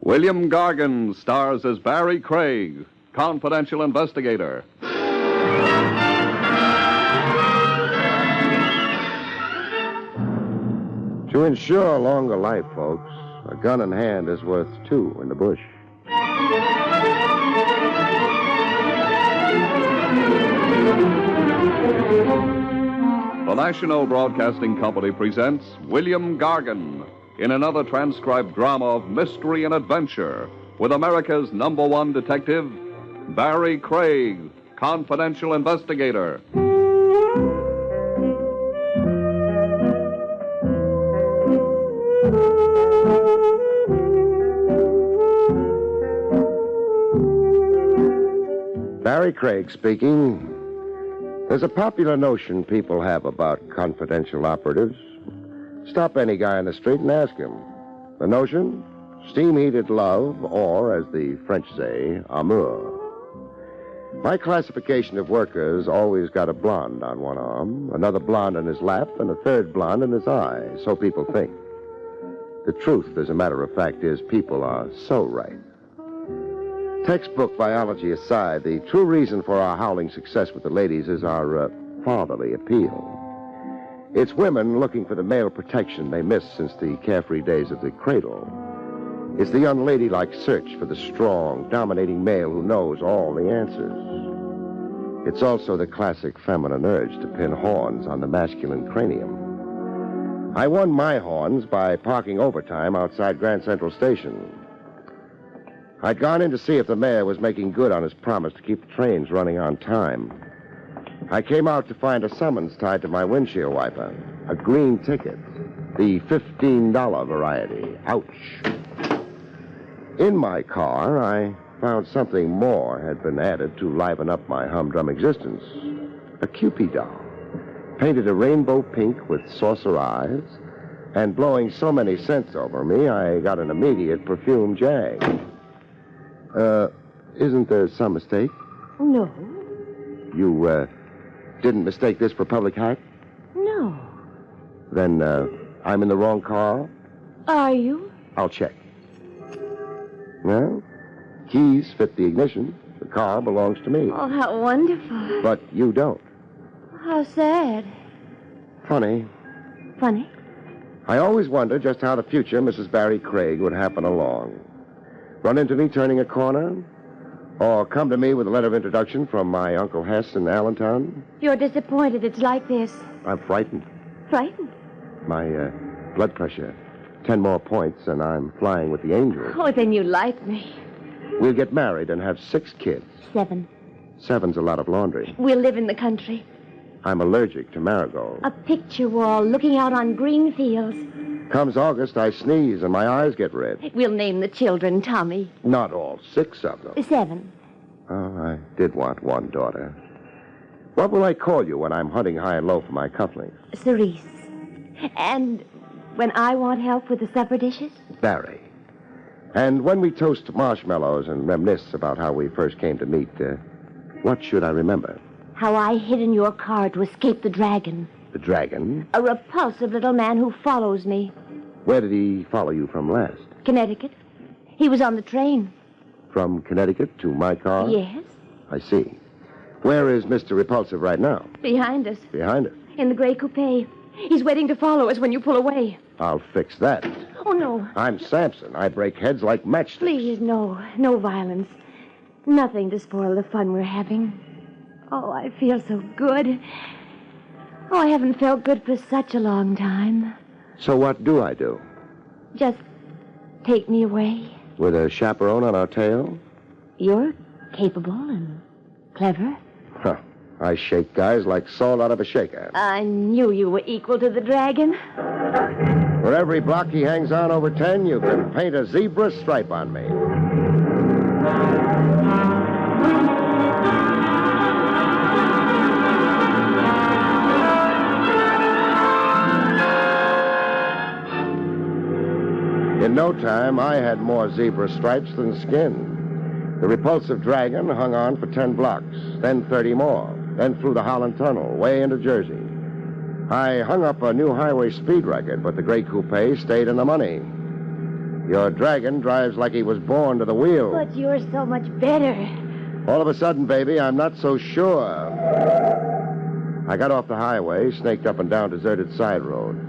William Gargan stars as Barrie Craig, confidential investigator. To ensure a longer life, folks, a gun in hand is worth two in the bush. The National Broadcasting Company presents William Gargan in another transcribed drama of mystery and adventure with America's #1 detective, Barrie Craig, confidential investigator. Barrie Craig speaking. There's a popular notion people have about confidential operatives. Stop any guy in the street and ask him. The notion? Steam-heated love, or, as the French say, amour. My classification of workers always got a blonde on one arm, another blonde in his lap, and a third blonde in his eye, so people think. The truth, as a matter of fact, is people are so right. Textbook biology aside, the true reason for our howling success with the ladies is our fatherly appeal. It's women looking for the male protection they missed since the carefree days of the cradle. It's the unladylike search for the strong, dominating male who knows all the answers. It's also the classic feminine urge to pin horns on the masculine cranium. I won my horns by parking overtime outside Grand Central Station. I'd gone in to see if the mayor was making good on his promise to keep the trains running on time. I came out to find a summons tied to my windshield wiper. A green ticket. The $15 variety. Ouch. In my car, I found something more had been added to liven up my humdrum existence. A Cupid doll. Painted a rainbow pink with saucer eyes, and blowing so many scents over me, I got an immediate perfume jag. Isn't there some mistake? No. You, didn't mistake this for public hack? No. Then, I'm in the wrong car? Are you? I'll check. Well, keys fit the ignition. The car belongs to me. Oh, how wonderful. But you don't. How sad. Funny. Funny? I always wonder just how the future Mrs. Barrie Craig would happen along. Run into me turning a corner? Or come to me with a letter of introduction from my Uncle Hess in Allentown? You're disappointed it's like this. I'm frightened. Frightened? My blood pressure. 10 more points and I'm flying with the angels. Oh, then you like me. We'll get married and have 6 kids. 7. 7's a lot of laundry. We'll live in the country. I'm allergic to marigolds. A picture wall looking out on green fields. Comes August, I sneeze and my eyes get red. We'll name the children Tommy. Not all 6 of them. 7. Oh, I did want one daughter. What will I call you when I'm hunting high and low for my cufflinks? Cerise. And when I want help with the supper dishes? Barrie. And when we toast marshmallows and reminisce about how we first came to meet, what should I remember? How I hid in your car to escape the dragon. The dragon? A repulsive little man who follows me. Where did he follow you from last? Connecticut. He was on the train. From Connecticut to my car? Yes. I see. Where is Mr. Repulsive right now? Behind us. Behind us? In the gray coupe. He's waiting to follow us when you pull away. I'll fix that. Oh, no. I'm Samson. I break heads like matchsticks. Please, no. No violence. Nothing to spoil the fun we're having. Oh, I feel so good. Oh, I haven't felt good for such a long time. So what do I do? Just take me away. With a chaperone on our tail? You're capable and clever. Huh. I shake guys like salt out of a shaker. I knew you were equal to the dragon. For every block he hangs on over 10, you can paint a zebra stripe on me. In no time, I had more zebra stripes than skin. The repulsive dragon hung on for 10 blocks, then 30 more, then flew the Holland Tunnel, way into Jersey. I hung up a new highway speed record, but the gray coupe stayed in the money. Your dragon drives like he was born to the wheel. But you're so much better. All of a sudden, baby, I'm not so sure. I got off the highway, snaked up and down deserted side roads.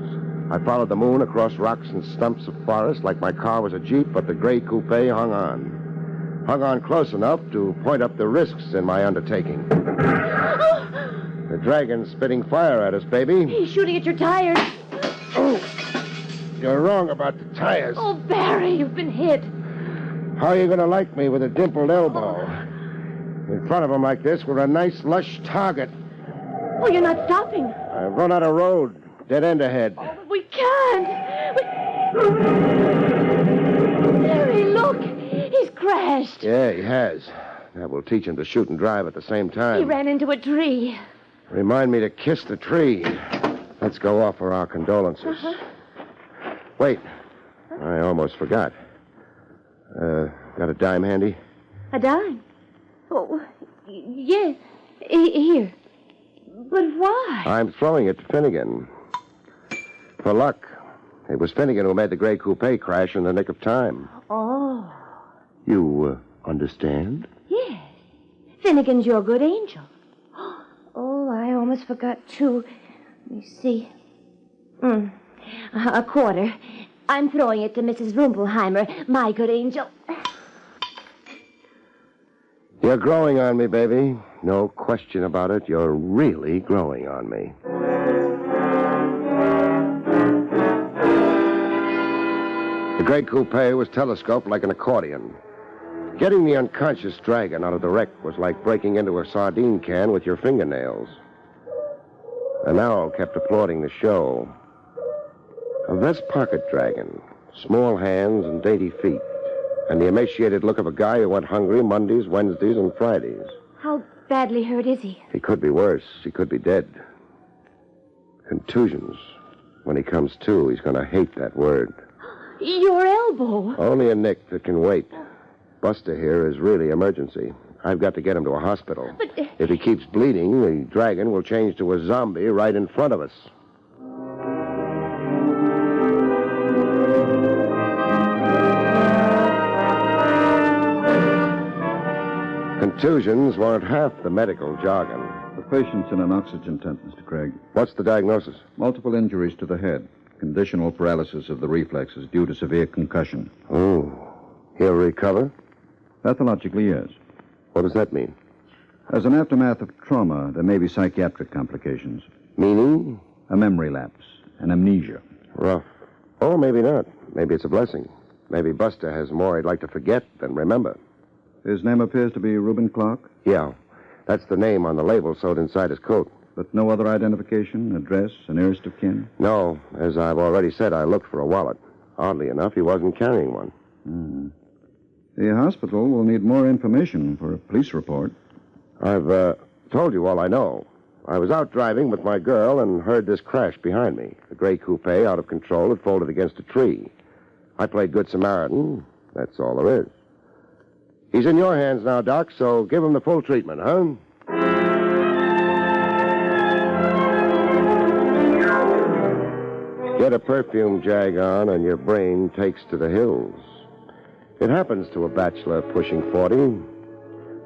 I followed the moon across rocks and stumps of forest like my car was a Jeep, but the gray coupe hung on. Hung on close enough to point up the risks in my undertaking. The dragon's spitting fire at us, baby. He's shooting at your tires. Oh, you're wrong about the tires. Oh, Barry, you've been hit. How are you going to like me with a dimpled elbow? In front of him like this, we're a nice, lush target. Oh, you're not stopping. I've run out of road. Dead end ahead. Oh, but we can't. Barry, look. He's crashed. Yeah, he has. That will teach him to shoot and drive at the same time. He ran into a tree. Remind me to kiss the tree. Let's go offer our condolences. Uh-huh. Wait. I almost forgot. Got a dime handy? A dime? Oh, yes. Here. But why? I'm throwing it to Finnegan. For luck. It was Finnegan who made the gray coupe crash in the nick of time. Oh. You understand? Yes. Finnegan's your good angel. Oh, I almost forgot, too. Let me see. A quarter. I'm throwing it to Mrs. Rumpelheimer, my good angel. You're growing on me, baby. No question about it. You're really growing on me. The gray coupe was telescoped like an accordion. Getting the unconscious dragon out of the wreck was like breaking into a sardine can with your fingernails. An owl kept applauding the show. A vest pocket dragon, small hands and dainty feet, and the emaciated look of a guy who went hungry Mondays, Wednesdays, and Fridays. How badly hurt is he? He could be worse. He could be dead. Contusions. When he comes to, he's going to hate that word. Your elbow. Only a nick that can wait. Buster here is really emergency. I've got to get him to a hospital. But... If he keeps bleeding, the dragon will change to a zombie right in front of us. Contusions weren't half the medical jargon. The patient's in an oxygen tent, Mr. Craig. What's the diagnosis? Multiple injuries to the head. Conditional paralysis of the reflexes due to severe concussion. Oh. He'll recover? Pathologically, yes. What does that mean? As an aftermath of trauma, there may be psychiatric complications. Meaning? A memory lapse, an amnesia. Rough. Or maybe not. Maybe it's a blessing. Maybe Buster has more he'd like to forget than remember. His name appears to be Reuben Clark? Yeah. That's the name on the label sewed inside his coat. But no other identification, address, a nearest of kin? No. As I've already said, I looked for a wallet. Oddly enough, he wasn't carrying one. The hospital will need more information for a police report. I've told you all I know. I was out driving with my girl and heard this crash behind me. The gray coupe, out of control, had folded against a tree. I played Good Samaritan. That's all there is. He's in your hands now, Doc, so give him the full treatment, huh? Get a perfume jag on and your brain takes to the hills. It happens to a bachelor pushing 40.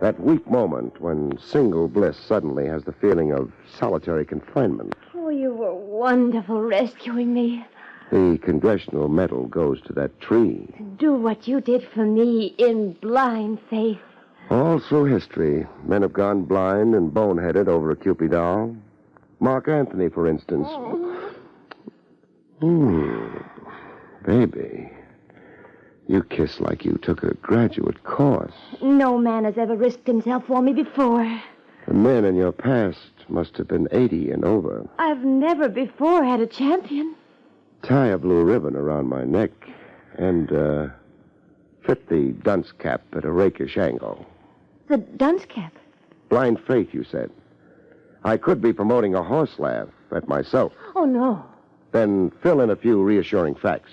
That weak moment when single bliss suddenly has the feeling of solitary confinement. Oh, you were wonderful rescuing me. The Congressional Medal goes to that tree. Do what you did for me in blind faith. All through history, men have gone blind and boneheaded over a Cupid doll. Mark Antony, for instance. Baby, you kiss like you took a graduate course. No man has ever risked himself for me before. The men in your past must have been 80 and over. I've never before had a champion. Tie a blue ribbon around my neck and fit the dunce cap at a rakish angle. The dunce cap? Blind faith, you said. I could be promoting a horse laugh at myself. Oh, no. Then fill in a few reassuring facts.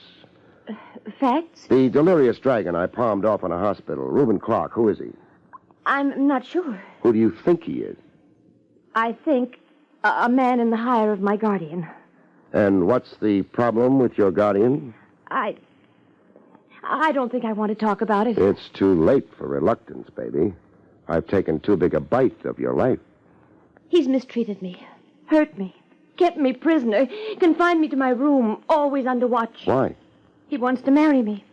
Facts? The delirious dragon I palmed off in a hospital, Reuben Clark, who is he? I'm not sure. Who do you think he is? I think a man in the hire of my guardian. And what's the problem with your guardian? I I don't think I want to talk about it. It's too late for reluctance, baby. I've taken too big a bite of your life. He's mistreated me, hurt me, kept me prisoner, confined me to my room, always under watch. Why? He wants to marry me.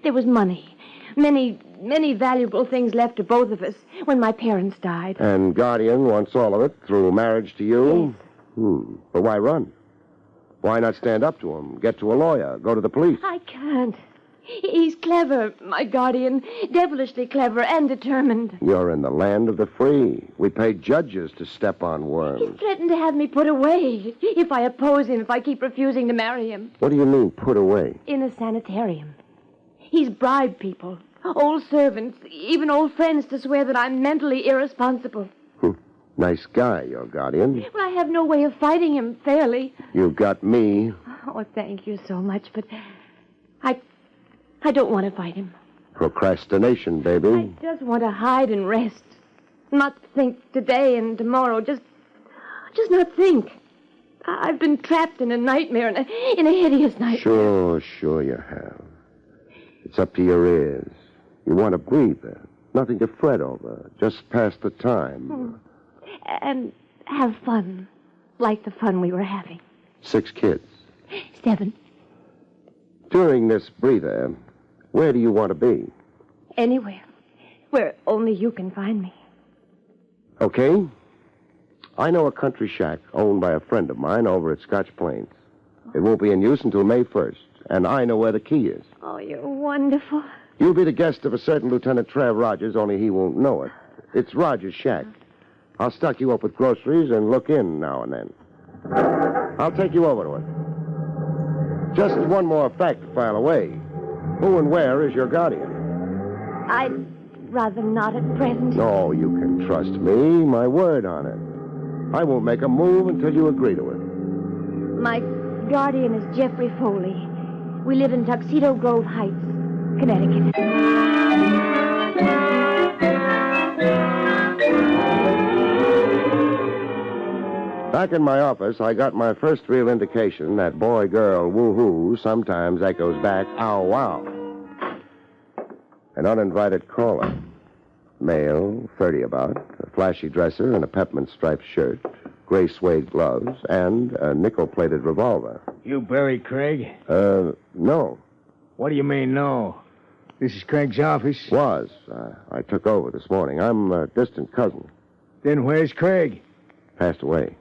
There was money, many valuable things left to both of us when my parents died. And Guardian wants all of it through marriage to you? Yes. But why run? Why not stand up to him, get to a lawyer, go to the police? I can't. He's clever, my guardian, devilishly clever and determined. You're in the land of the free. We pay judges to step on worms. He's threatened to have me put away if I oppose him, if I keep refusing to marry him. What do you mean, put away? In a sanitarium. He's bribed people, old servants, even old friends to swear that I'm mentally irresponsible. Nice guy, your guardian. Well, I have no way of fighting him fairly. You've got me. Oh, thank you so much, but I don't want to fight him. Procrastination, baby. I just want to hide and rest. Not think today and tomorrow. Just not think. I've been trapped in a nightmare, in a hideous nightmare. Sure you have. It's up to your ears. You want a breather. Nothing to fret over. Just pass the time. And have fun. Like the fun we were having. 6 kids. 7. During this breather, where do you want to be? Anywhere. Where only you can find me. Okay. I know a country shack owned by a friend of mine over at Scotch Plains. It won't be in use until May 1st, and I know where the key is. Oh, you're wonderful. You'll be the guest of a certain Lieutenant Trav Rogers, only he won't know it. It's Rogers' shack. I'll stock you up with groceries and look in now and then. I'll take you over to it. Just one more fact to file away. Who and where is your guardian? I'd rather not at present. No, you can trust me. My word on it. I won't make a move until you agree to it. My guardian is Jeffrey Foley. We live in Tuxedo Grove Heights, Connecticut. Back in my office, I got my first real indication that boy-girl woo-hoo sometimes echoes back ow-wow. An uninvited caller. Male, 30 about, a flashy dresser and a peppermint-striped shirt, gray suede gloves, and a nickel-plated revolver. You Barrie Craig? No. What do you mean, no? This is Craig's office? Was. I took over this morning. I'm a distant cousin. Then where's Craig? Passed away.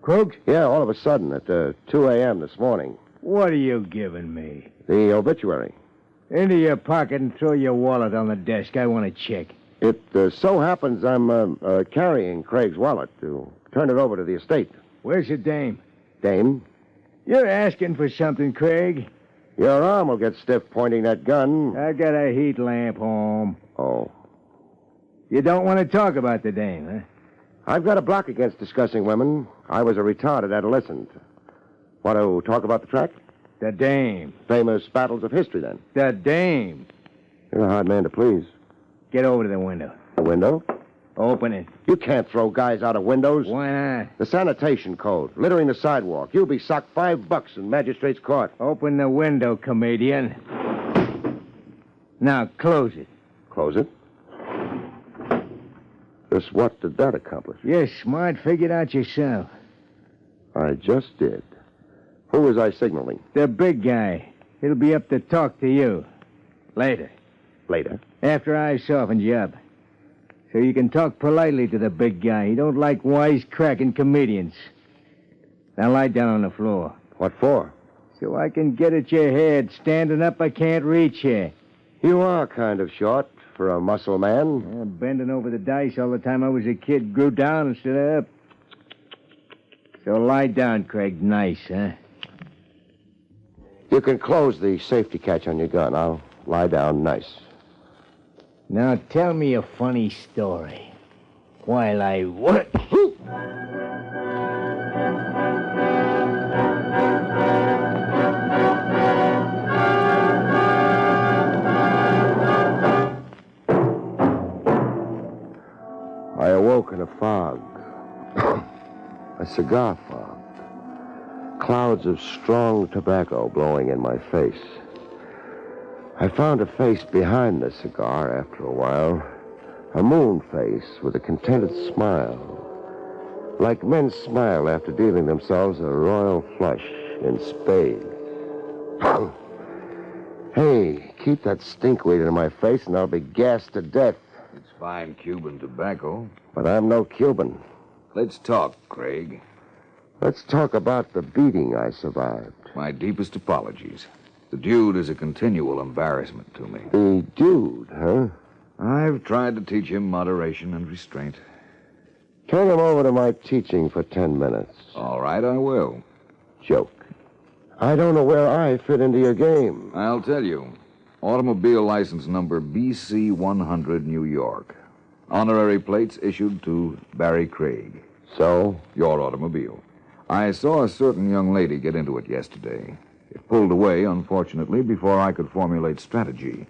Croaked? Yeah, all of a sudden at 2 a.m. this morning. What are you giving me? The obituary. Into your pocket and throw your wallet on the desk. I want to check. It so happens I'm carrying Craig's wallet to turn it over to the estate. Where's the dame? Dame? You're asking for something, Craig. Your arm will get stiff pointing that gun. I got a heat lamp home. Oh. You don't want to talk about the dame, huh? I've got a block against discussing women. I was a retarded adolescent. Want to talk about the track? The dame. Famous battles of history, then. The dame. You're a hard man to please. Get over to the window. The window? Open it. You can't throw guys out of windows. Why not? The sanitation code. Littering the sidewalk. You'll be socked $5 in magistrate's court. Open the window, comedian. Now, close it. Close it? Just what did that accomplish? You're smart. Figure it out yourself. I just did. Who was I signaling? The big guy. He'll be up to talk to you. Later. Later. After I've softened you up. So you can talk politely to the big guy. He don't like wisecracking comedians. Now lie down on the floor. What for? So I can get at your head. Standing up, I can't reach you. You are kind of short for a muscle man. Bending over the dice all the time I was a kid grew down instead of up. So lie down, Craig. Nice, huh? You can close the safety catch on your gun. I'll lie down nice. Now tell me a funny story. While I work. I awoke in a fog. A cigar fog. Clouds of strong tobacco blowing in my face. I found a face behind the cigar after a while. A moon face with a contented smile. Like men smile after dealing themselves a royal flush in Spade. Hey, keep that stinkweed in my face and I'll be gassed to death. It's fine Cuban tobacco. But I'm no Cuban. Let's talk, Craig. Let's talk about the beating I survived. My deepest apologies. The dude is a continual embarrassment to me. The dude, huh? I've tried to teach him moderation and restraint. Turn him over to my teaching for 10 minutes. All right, I will. Joke. I don't know where I fit into your game. I'll tell you. Automobile license number BC 100, New York. Honorary plates issued to Barrie Craig. So? Your automobile. I saw a certain young lady get into it yesterday. It pulled away, unfortunately, before I could formulate strategy.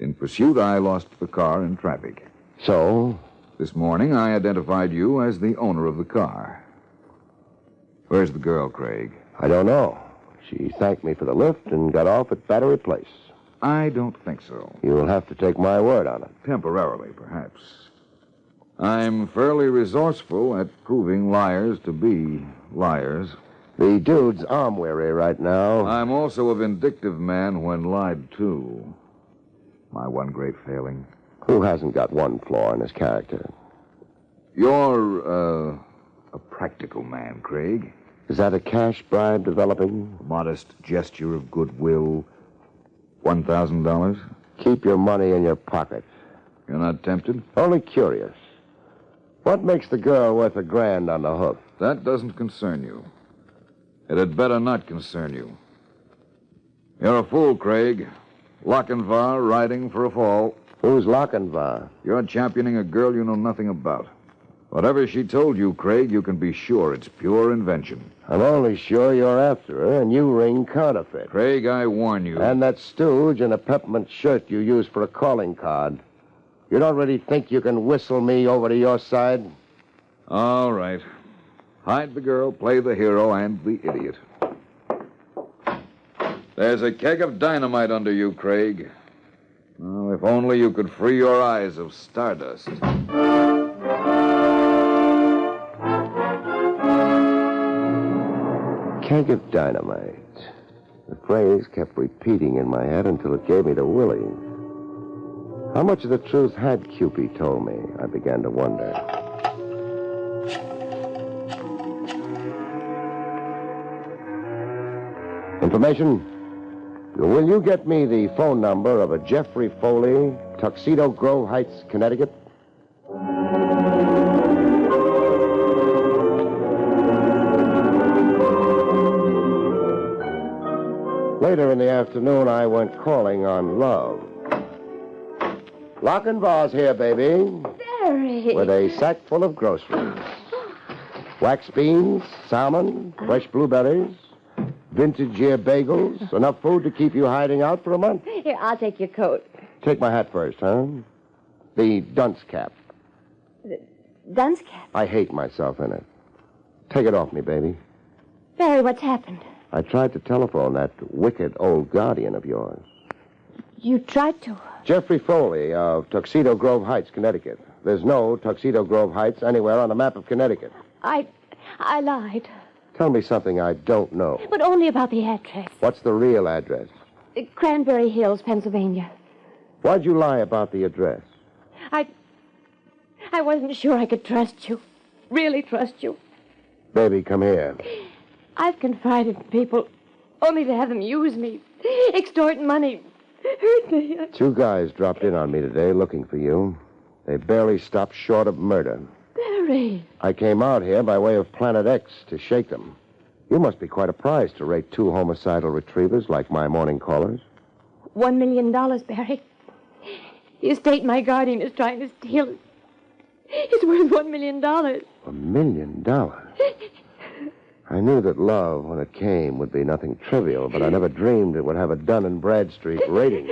In pursuit, I lost the car in traffic. So? This morning, I identified you as the owner of the car. Where's the girl, Craig? I don't know. She thanked me for the lift and got off at Battery Place. I don't think so. You'll have to take my word on it. Temporarily, perhaps. I'm fairly resourceful at proving liars to be liars. The dude's arm-weary right now. I'm also a vindictive man when lied to. My one great failing. Who hasn't got one flaw in his character? You're, a practical man, Craig. Is that a cash bribe developing? A modest gesture of goodwill. $1,000? Keep your money in your pocket. You're not tempted? Only curious. What makes the girl worth $1,000 on the hook? That doesn't concern you. It had better not concern you. You're a fool, Craig. Lochinvar riding for a fall. Who's Lochinvar? You're championing a girl you know nothing about. Whatever she told you, Craig, you can be sure it's pure invention. I'm only sure you're after her, and you ring counterfeit. Craig, I warn you. And that stooge in a peppermint shirt you use for a calling card. You don't really think you can whistle me over to your side? All right. Hide the girl, play the hero, and the idiot. There's a keg of dynamite under you, Craig. Oh, if only you could free your eyes of stardust. Keg of dynamite. The phrase kept repeating in my head until it gave me the willies. How much of the truth had Cupid told me? I began to wonder. Information? Will you get me the phone number of a Jeffrey Foley, Tuxedo Grove Heights, Connecticut? Later in the afternoon, I went calling on Love. Lochinvar's here, baby. Barrie. With a sack full of groceries. Wax beans, salmon, fresh blueberries, vintage year bagels, enough food to keep you hiding out for a month. Here, I'll take your coat. Take my hat first, huh? The dunce cap. Dunce cap? I hate myself in it. Take it off me, baby. Barrie, what's happened? I tried to telephone that wicked old guardian of yours. You tried to? Jeffrey Foley of Tuxedo Grove Heights, Connecticut. There's no Tuxedo Grove Heights anywhere on the map of Connecticut. I lied. Tell me something I don't know. But only about the address. What's the real address? Cranberry Hills, Pennsylvania. Why'd you lie about the address? I wasn't sure I could trust you. Really trust you. Baby, come here. I've confided in people only to have them use me, extort money, hurt me. 2 guys dropped in on me today looking for you. They barely stopped short of murder. Barrie. I came out here by way of Planet X to shake them. You must be quite a prize to rate 2 homicidal retrievers like my morning callers. $1 million, Barrie. The estate my guardian is trying to steal is worth $1 million. $1 million? I knew that love, when it came, would be nothing trivial, but I never dreamed it would have a Dun & Bradstreet rating.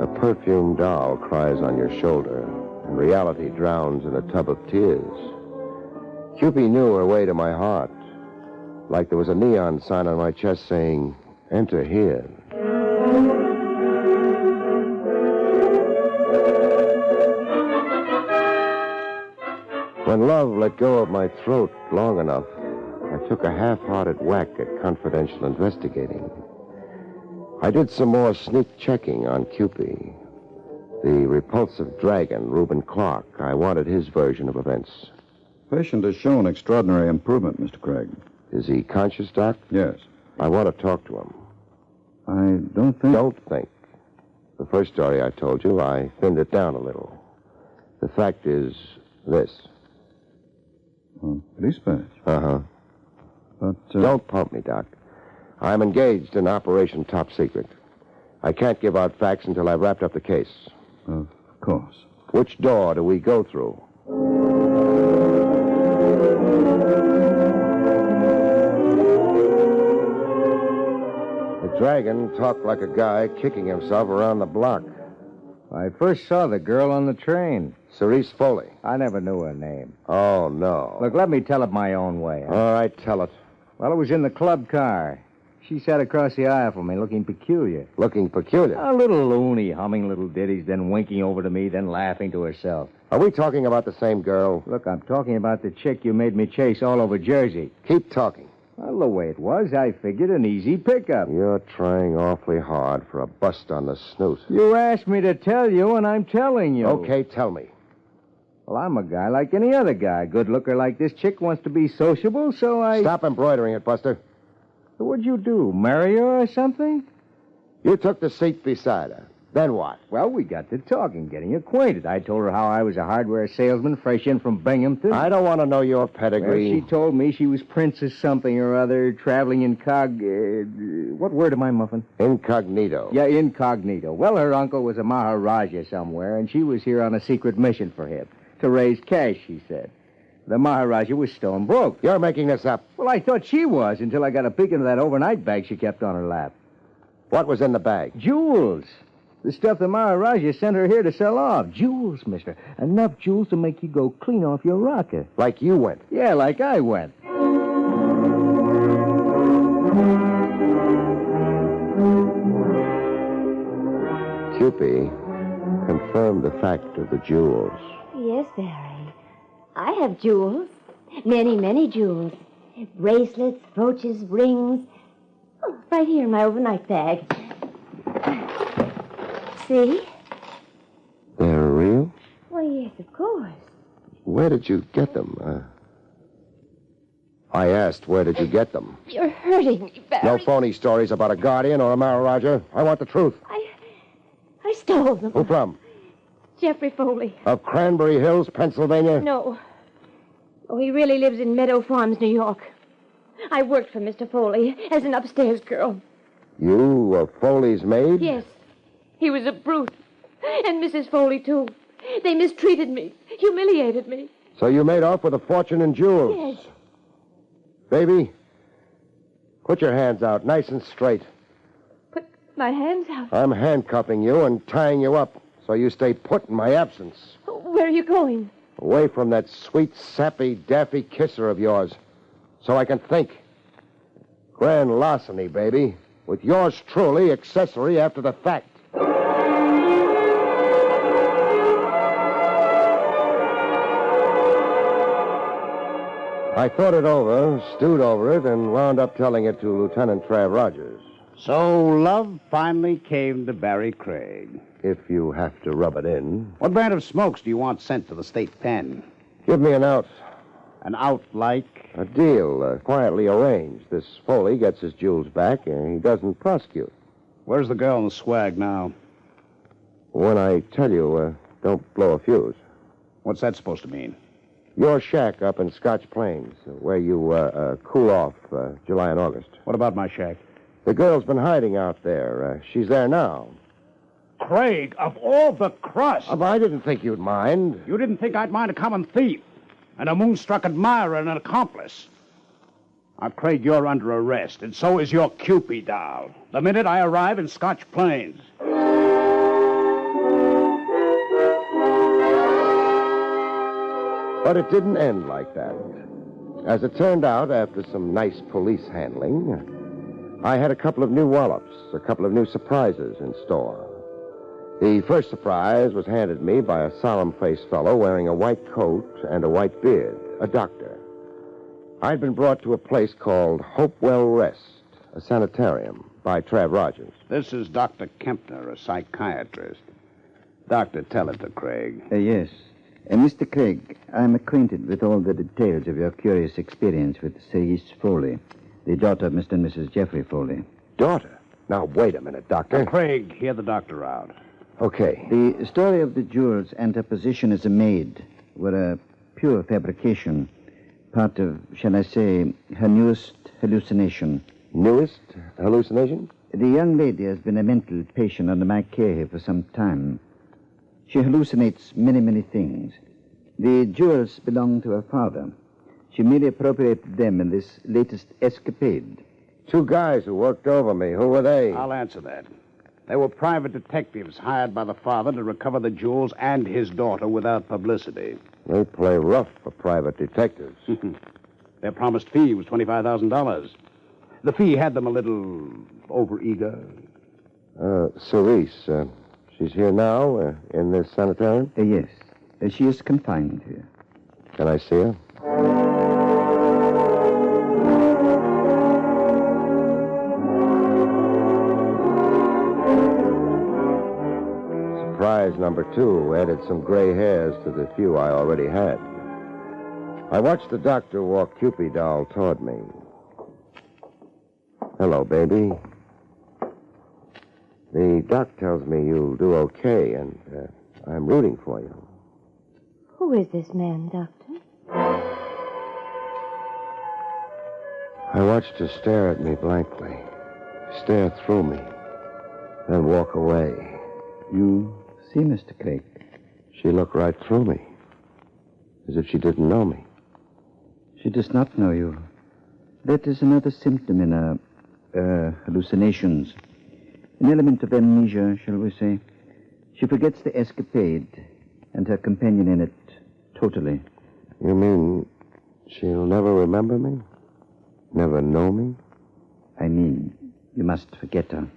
A perfumed doll cries on your shoulder, and reality drowns in a tub of tears. Cupid knew her way to my heart. Like there was a neon sign on my chest saying, "Enter here." When love let go of my throat long enough, I took a half-hearted whack at confidential investigating. I did some more sneak checking on Cupid. The repulsive dragon, Reuben Clark. I wanted his version of events. Patient has shown extraordinary improvement, Mr. Craig. Is he conscious, Doc? Yes. I want to talk to him. I don't think... Don't think. The first story I told you, I thinned it down a little. The fact is this. Police badge. Uh-huh. But... Don't pump me, Doc. I'm engaged in Operation Top Secret. I can't give out facts until I've wrapped up the case. Of course. Which door do we go through? The dragon talked like a guy kicking himself around the block. I first saw the girl on the train. Cerise Foley. I never knew her name. Oh, no. Look, let me tell it my own way. All right, tell it. Well, it was in the club car. She sat across the aisle from me, looking peculiar. Looking peculiar. A little loony, humming little ditties, then winking over to me, then laughing to herself. Are we talking about the same girl? Look, I'm talking about the chick you made me chase all over Jersey. Keep talking. Well, the way it was, I figured an easy pickup. You're trying awfully hard for a bust on the snoot. You asked me to tell you, and I'm telling you. Okay, tell me. Well, I'm a guy like any other guy. Good looker like this chick wants to be sociable, so I... Stop embroidering it, Buster. What'd you do, marry her or something? You took the seat beside her. Then what? Well, we got to talking, getting acquainted. I told her how I was a hardware salesman fresh in from Binghamton. I don't want to know your pedigree. Well, she told me she was Princess something or other, traveling what word am I muffin? Incognito. Yeah, incognito. Well, her uncle was a Maharaja somewhere, and she was here on a secret mission for him. To raise cash, she said. The Maharaja was stone broke. You're making this up. Well, I thought she was until I got a peek into that overnight bag she kept on her lap. What was in the bag? Jewels. The stuff the Maharaja sent her here to sell off. Jewels, mister. Enough jewels to make you go clean off your rocker. Like you went. Yeah, like I went. Cupid confirmed the fact of the jewels. Yes, Barry. I have jewels. Many, many jewels. Bracelets, brooches, rings. Oh, right here in my overnight bag. See? They're real? Well, yes, of course. Where did you get them? I asked, where did you get them? You're hurting me, Barry. No phony stories about a guardian or a Maharaja. I want the truth. I stole them. Who from? Jeffrey Foley. Of Cranberry Hills, Pennsylvania? No. Oh, he really lives in Meadow Farms, New York. I worked for Mr. Foley as an upstairs girl. You were Foley's maid? Yes. He was a brute. And Mrs. Foley, too. They mistreated me, humiliated me. So you made off with a fortune in jewels? Yes. Baby, put your hands out, nice and straight. Put my hands out. I'm handcuffing you and tying you up so you stay put in my absence. Where are you going? Away from that sweet, sappy, daffy kisser of yours so I can think. Grand larceny, baby, with yours truly accessory after the fact. I thought it over, stewed over it, and wound up telling it to Lieutenant Trav Rogers. So love finally came to Barrie Craig. If you have to rub it in. What brand of smokes do you want sent to the state pen? Give me an out. An out like? A deal, quietly arranged. This Foley gets his jewels back, and he doesn't prosecute. Where's the girl in the swag now? When I tell you, don't blow a fuse. What's that supposed to mean? Your shack up in Scotch Plains, where you cool off July and August. What about my shack? The girl's been hiding out there. She's there now. Craig, of all the crust! I didn't think you'd mind. You didn't think I'd mind a common thief, and a moonstruck admirer and an accomplice. Now, Craig, you're under arrest, and so is your Cupid doll. The minute I arrive in Scotch Plains. But it didn't end like that. As it turned out, after some nice police handling, I had a couple of new wallops, a couple of new surprises in store. The first surprise was handed me by a solemn-faced fellow wearing a white coat and a white beard, a doctor. I'd been brought to a place called Hopewell Rest, a sanitarium, by Trav Rogers. This is Dr. Kempner, a psychiatrist. Doctor, tell it to Craig. Yes. Mr. Craig, I'm acquainted with all the details of your curious experience with Cerise Foley, the daughter of Mr. and Mrs. Jeffrey Foley. Daughter? Now, wait a minute, Doctor. Craig, hear the doctor out. Okay. The story of the jewels and her position as a maid were a pure fabrication, part of, shall I say, her newest hallucination. Newest hallucination? The young lady has been a mental patient under my care here for some time. She hallucinates many, many things. The jewels belong to her father. She merely appropriated them in this latest escapade. Two guys who worked over me. Who were they? I'll answer that. They were private detectives hired by the father to recover the jewels and his daughter without publicity. They play rough for private detectives. Their promised fee was $25,000. The fee had them a little overeager. Cerise, she's here now, in this sanitarium? Yes. She is confined here. Can I see her? Surprise number 2 added some gray hairs to the few I already had. I watched the doctor walk Cupid doll toward me. Hello, baby. The doc tells me you'll do okay, and I'm rooting for you. Who is this man, Doctor? I watched her stare at me blankly, stare through me, then walk away. You see, Mr. Craig? She looked right through me, as if she didn't know me. She does not know you. That is another symptom in her hallucinations. An element of amnesia, shall we say. She forgets the escapade and her companion in it totally. You mean she'll never remember me? Never know me? I mean, you must forget her.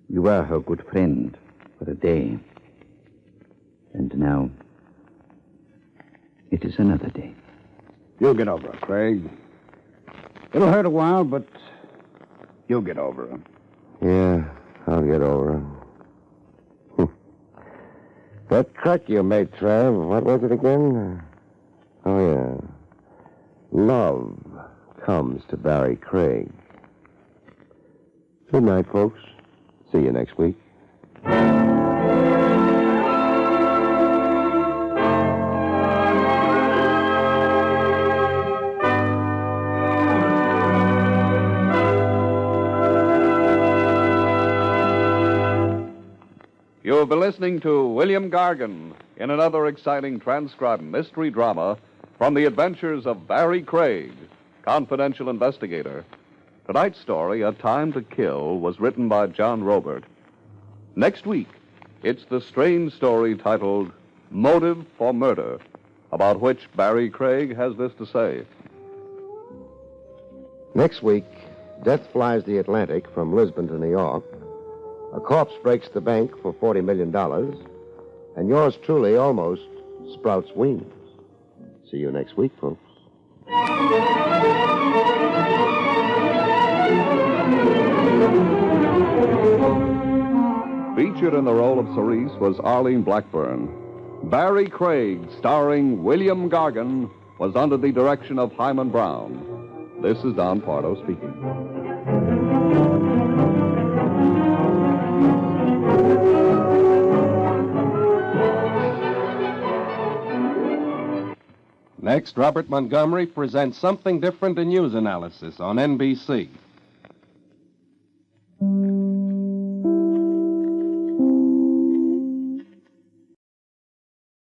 You were her good friend for a day. And now, it is another day. You'll get over her, Craig. It'll hurt a while, but you'll get over her. Yeah, I'll get over her. That crack you made, Trav, what was it again? Oh, yeah. Love comes to Barrie Craig. Good night, folks. See you next week. You've been listening to William Gargan in another exciting transcribed mystery drama from the adventures of Barrie Craig, confidential investigator. Tonight's story, A Time to Kill, was written by John Robert. Next week, it's the strange story titled Motive for Murder, about which Barrie Craig has this to say. Next week, death flies the Atlantic from Lisbon to New York. A corpse breaks the bank for $40 million, and yours truly almost sprouts wings. See you next week, folks. Featured in the role of Cerise was Arlene Blackburn. Barrie Craig, starring William Gargan, was under the direction of Hyman Brown. This is Don Pardo speaking. Next, Robert Montgomery presents Something Different in News Analysis on NBC.